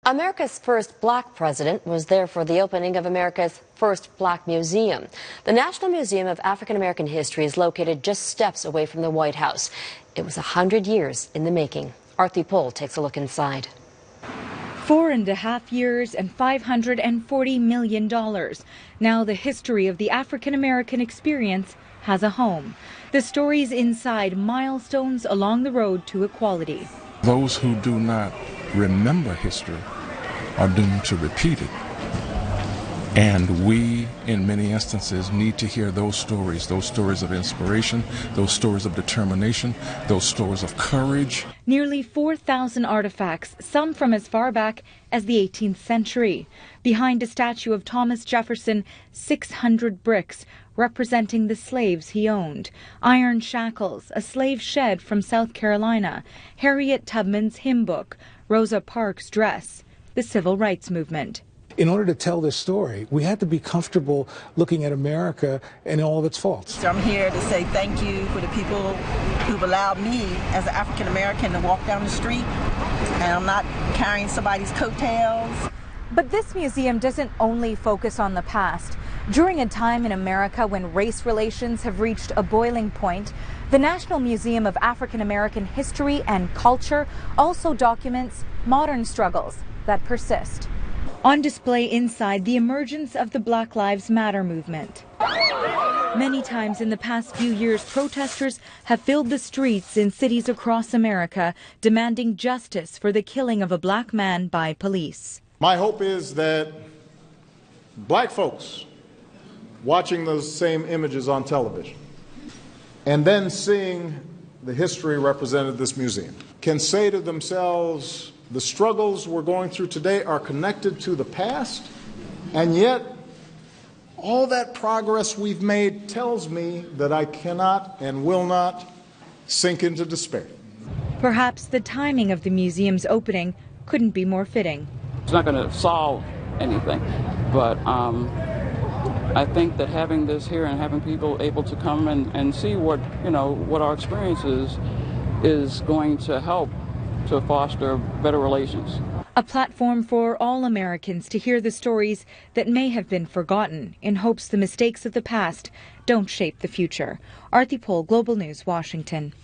America's first black president was there for the opening of America's first black museum. The National Museum of African American History is located just steps away from the White House. It was 100 years in the making. Aarti takes a look inside. 4.5 years and $540 million. Now the history of the African American experience has a home. The stories inside milestones along the road to equality. Those who do not remember history are doomed to repeat it. And we, in many instances, need to hear those stories of inspiration, those stories of determination, those stories of courage. Nearly 4,000 artifacts, some from as far back as the 18th century. Behind a statue of Thomas Jefferson, 600 bricks representing the slaves he owned. Iron shackles, a slave shed from South Carolina, Harriet Tubman's hymn book, Rosa Parks' dress, the civil rights movement. In order to tell this story, we had to be comfortable looking at America and all of its faults. So I'm here to say thank you for the people who've allowed me as an African American to walk down the street, and I'm not carrying somebody's coattails. But this museum doesn't only focus on the past. During a time in America when race relations have reached a boiling point, the National Museum of African American History and Culture also documents modern struggles that persist. On display inside, the emergence of the Black Lives Matter movement. Many times in the past few years, protesters have filled the streets in cities across America, demanding justice for the killing of a black man by police. My hope is that black folks watching those same images on television and then seeing the history represented in this museum can say to themselves, the struggles we're going through today are connected to the past, and yet all that progress we've made tells me that I cannot and will not sink into despair. Perhaps the timing of the museum's opening couldn't be more fitting. It's not going to solve anything, but I think that having this here and having people able to come and see what our experience is going to help to foster better relations. A platform for all Americans to hear the stories that may have been forgotten in hopes the mistakes of the past don't shape the future. Aarti, Global News, Washington.